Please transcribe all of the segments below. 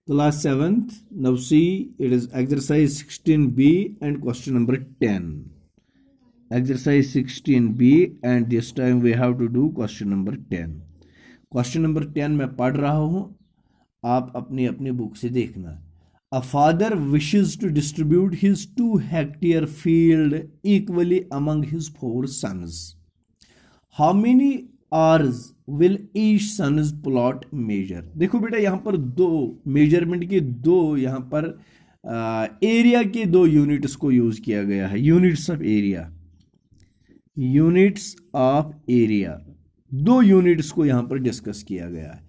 Class 7th. Now see, it is exercise 16B and question number 10. Exercise 16B and this time we have to do question number 10. Question number 10 मैं पढ़ रहा हूँ, आप अपनी अपनी book से देखना. A father wishes to distribute his 2-hectare field equally among his 4 sons. How many hours will each son's plot measure? देखो बेटा, यहाँ पर दो मेजरमेंट के दो यहाँ पर एरिया के दो यूनिट्स को यूज किया गया है. Units of area, units of area, दो यूनिट्स को यहाँ पर डिस्कस किया गया है.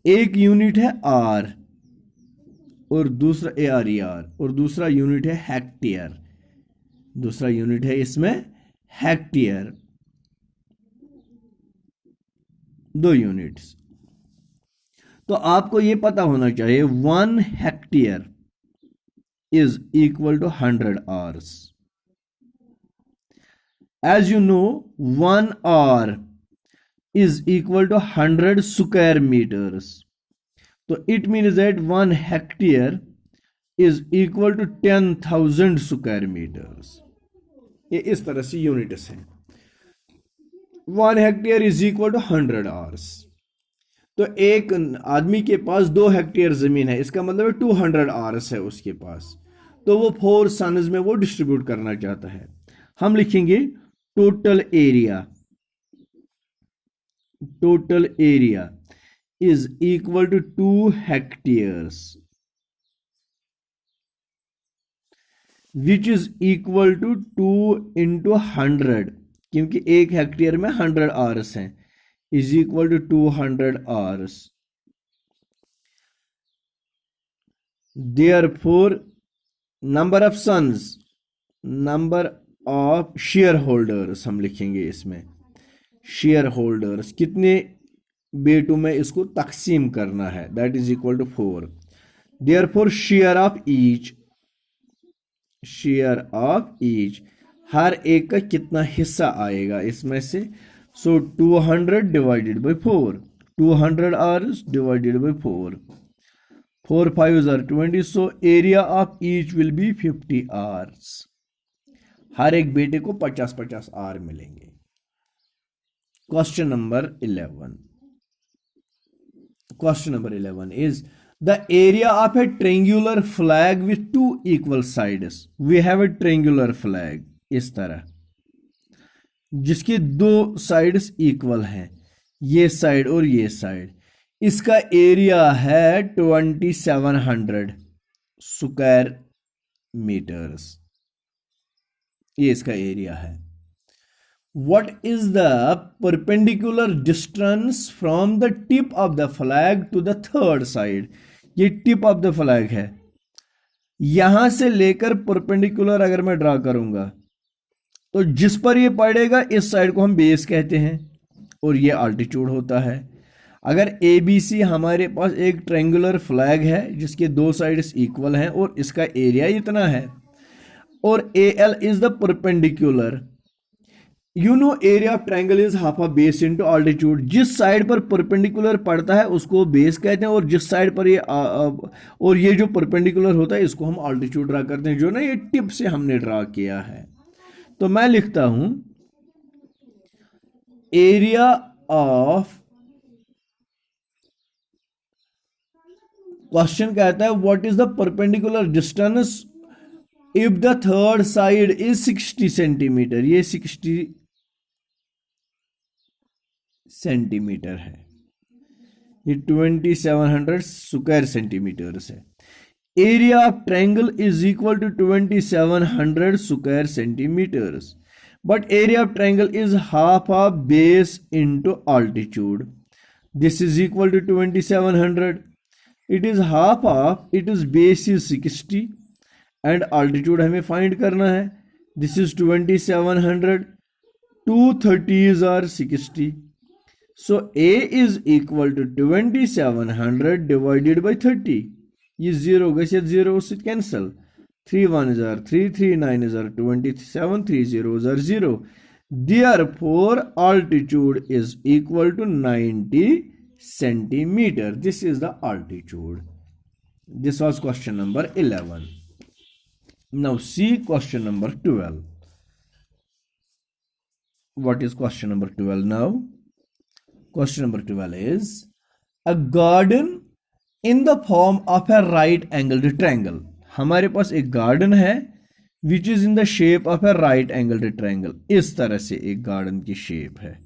एक यूनिट है आर और दूसरा ARER और दूसरा यूनिट है हेक्टेयर. दूसरा यूनिट है इसमें हेक्टेयर. दो यूनिट्स. तो आपको यह पता होना चाहिए 1 hectare is equal to 100 hours. As you know, 1 hour is equal to 100 square meters. So it means that 1 hectare is equal to 10,000 square meters. ये इस तरह से यूनिट्स हैं. 1 hectare is equal to 100 hours. तो एक आदमी के पास 2 हेक्टेयर जमीन है, इसका मतलब है 200 hours है उसके पास. तो वो 4 सन्स में वो डिस्ट्रीब्यूट करना चाहता है. हम लिखेंगे total area. Total area is equal to 2 hectares, which is equal to 2 into 100, क्योंकि 1 हेक्टेयर में 100 hours हैं, is equal to 200 hours. Therefore, number of sons, number of shareholders हम लिखेंगे इसमें. shareholders कितने बेटों में इसको तकसीम करना है, that is equal to 4. Therefore share of each, share of each, हर एक का कितना हिस्सा आएगा इसमें से. So 200 divided by 4, 200 hours divided by 4, 4 5s are 20. So area of each will be 50 hours. हर एक बेटे को 50-50 आर मिलेंगे. Question number 11. Question number 11 is the area of a triangular flag with 2 equal sides. We have a triangular flag इस तरह जिसके 2 sides equal हैं, ये साइड और ये साइड. इसका एरिया है 2700 स्क्वायर मीटर्स. ये इसका एरिया है. What is the perpendicular distance from the tip of the flag to the third side? ये tip of the flag है. यहां से लेकर परपेंडिकुलर अगर मैं ड्रा करूंगा तो जिस पर ये पड़ेगा इस साइड को हम बेस कहते हैं और ये अल्टीट्यूड होता है. अगर ABC हमारे पास एक ट्रायंगुलर फ्लैग है जिसके 2 साइड्स इक्वल हैं और इसका एरिया इतना है और AL is the perpendicular. You know area of triangle is half of base into altitude. जिस साइड पर परपेंडिकुलर पड़ता है उसको बेस कहते हैं और जिस साइड पर ये और ये जो परपेंडिकुलर होता है इसको हम ऑल्टीट्यूड ड्रा करते हैं, जो ना ये टिप से हमने ड्रा किया है. तो मैं लिखता हूं एरिया ऑफ, क्वेश्चन कहता है what is the perpendicular distance if the third side is 60 centimetre. ये 60 सेंटीमीटर है, ये 2700 स्क्वायर सेंटीमीटर्स है. Area of triangle is equal to 2700 square centimetres, but area of triangle is half of base into altitude. This is equal to 2700. It is half of, it is base is 60 and altitude हमें find करना है. This is 2700, 2 30s are 60. So A is equal to 2700 divided by 30. ये 0 गए 0 से cancel. 3 1s are 3, 3 9s are 27, 3 0s are 0. Therefore altitude is equal to 90 centimeter. This is the altitude. This was question number 11. Now see question number 12. What is question number 12 now? Question number 12 is a garden in the form of a right angled triangle. हमारे पास एक garden है which is in the shape of a right angled triangle. इस तरह से एक garden की shape है,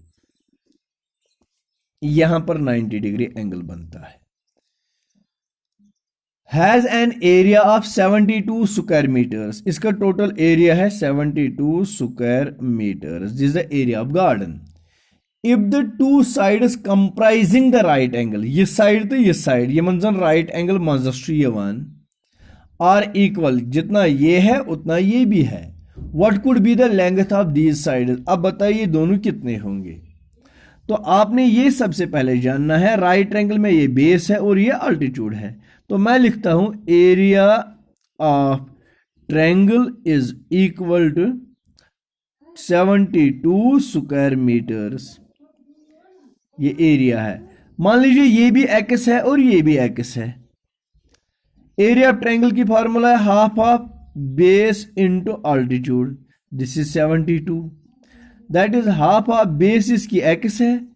यहां पर 90 डिग्री एंगल बनता है. Has an area of 72 square metres. इसका टोटल एरिया है 72 square metres. This is the area of garden. If the two sides comprising the right angle, ये साइड तो ये साइड यमन जन राइट एंगल मजस यवान आर इक्वल, जितना ये है उतना ये भी है. What could be the length of these sides. अब बताइए दोनों कितने होंगे. तो आपने ये सबसे पहले जानना है. राइट एंगल में ये बेस है और ये अल्टीट्यूड है. तो मैं लिखता हूं area of triangle is equal to 72 square metres. ये एरिया है. मान लीजिए ये भी एक्स है और ये भी एक्स है. एरिया ऑफ ट्रायंगल की फॉर्मूला है half of base into altitude. This is 72. That is half of base इसकी एक्स है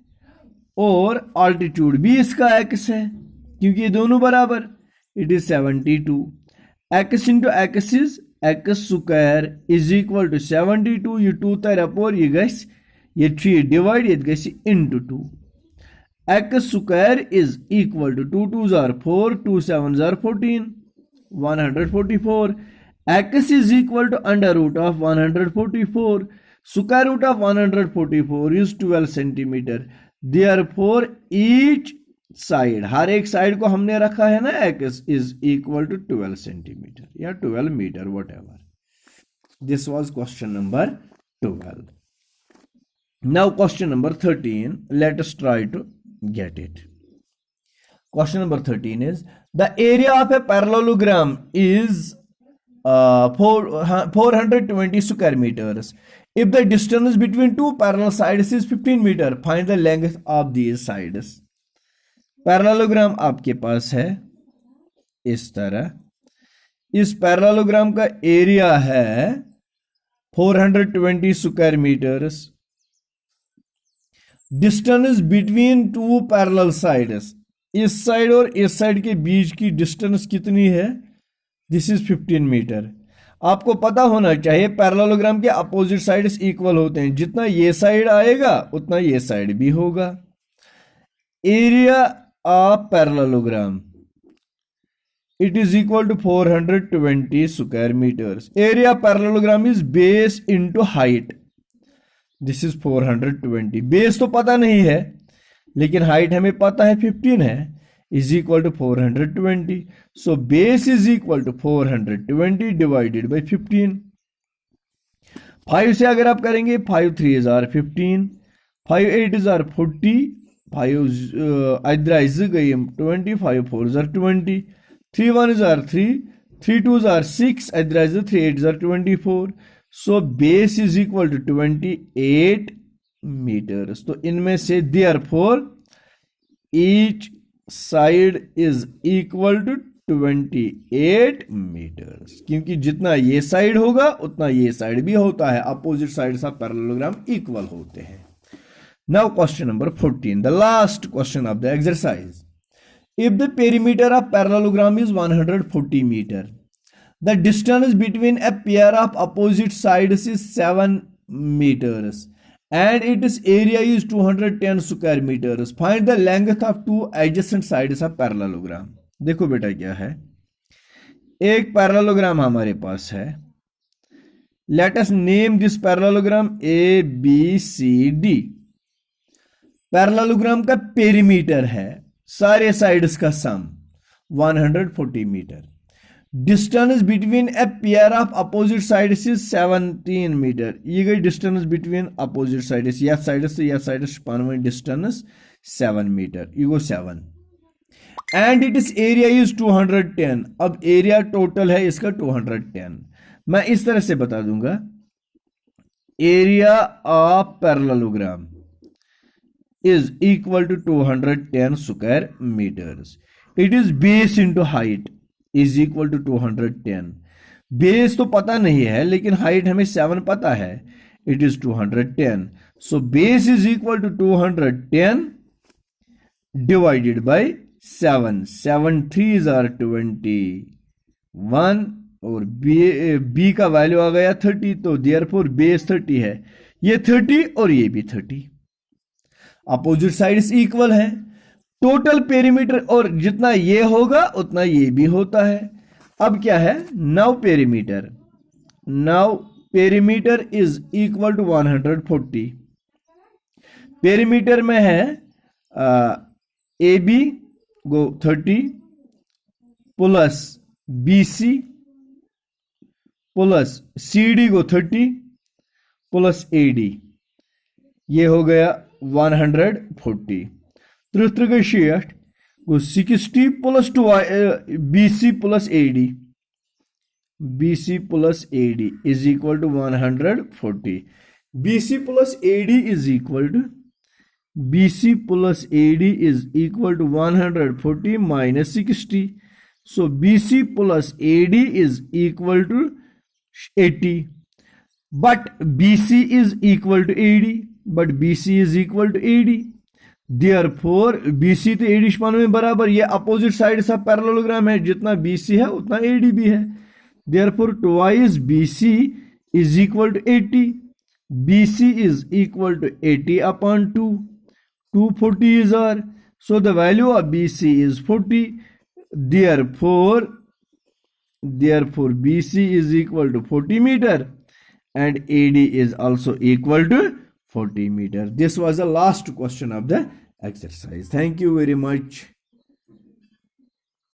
और अल्टीट्यूड भी इसका एक्स है, क्योंकि ये दोनों बराबर. It is 72. X into x is x square is equal to 72. ये 2 तर अपोर ये गस ये 3 डिवाइड ये goes into 2. X square is equal to 2 2s are 4, 2 7s are 14, 144. X is equal to under root of 144. Square root of 144 is 12 centimetre. Therefore each side, हर एक side को हमने रखा है ना x is equal to 12 centimetre या 12 metre whatever. This was question number 12. Now question number 13. Let us try to get it. Question number 13 is the area of a parallelogram is 420 square meters. If the distance between two parallel sides is 15 meter, find the length of these sides. Parallelogram आपके पास है इस तरह. इस parallelogram का area है 420 square metres. Distance between two parallel sides, इस side और इस साइड के बीच की डिस्टेंस कितनी है. This is 15 metre. आपको पता होना चाहिए पैरेललोग्राम के अपोजिट साइड्स इक्वल होते हैं. जितना ये साइड आएगा उतना ये साइड भी होगा. Area of parallelogram it is equal to 420 square metres. Area parallelogram is base into height. This is 420. Base तो पता नहीं है लेकिन हाइट हमें पता है 15 है. Is equal to 420. So base is equal to 420 divided by 15. 5 से अगर आप करेंगे 5 3s are 15, 5 8s are 40, 5 इधर गई 20, 5 4s are 20, 3 1s are 3, 3 2s are 6, इधर 3 8s are 24. So base is equal to 28 metres. तो इनमें से therefore each side is equal to 28 metres, क्योंकि जितना ये साइड होगा उतना ये साइड भी होता है. Opposite sides of parallelogram equal होते हैं. Now question number 14, the last question of the exercise. If the perimeter of parallelogram is 140 metre, the distance between a pair of opposite sides is 7 meters and its area is 210 square meters. Find the length of two adjacent sides of parallelogram. देखो बेटा क्या है, एक parallelogram हमारे पास है. Let us name this parallelogram ABCD. Parallelogram का perimeter है सारे साइड्स का sum 140 metre. Distance between a pair of opposite sides is 17 metre. ये गई डिस्टेंस बिटवीन अपोजिट साइड्स, या साइड्स तो या साइड्स पानवे डिस्टेंस 7 मीटर. ये गो 7 and it is area is 210. अब एरिया टोटल है इसका 210. मैं इस तरह से बता दूंगा area of parallelogram is equal to 210 square metres. It is base into height. Is equal to 210। Base तो पता नहीं है लेकिन हाइट हमें 7 पता है, it is 210। So base is equal to 210 divided by 7, 7 3s are 21 और बी का वैल्यू आ गया 30, तो देयरफॉर बेस 30 है, ये 30 और ये भी 30। अपोजिट साइड्स इक्वल है, टोटल पेरीमीटर और जितना ये होगा उतना ये भी होता है। अब क्या है, now perimeter is equal to 140। Perimeter में है ए बी गो 30 plus B C plus C D गो 30 प्लस ए डी, ये हो गया 140। 3 गो 60 plus 2 B C plus A D, BC plus AD is equal to 140. BC plus AD is equal to 140 minus 60. So BC plus AD is equal to 80. But BC is equal to AD. Therefore BC तो AD span में बराबर, ये opposite side सा parallelogram है, जितना BC है उतना AD भी है। Therefore twice BC is equal to 80. BC is equal to 80 upon 2. 240s are, so the value of BC is 40. Therefore BC is equal to 40 meter and AD is also equal to 40 meter. This was the last question of the exercise. Thank you very much.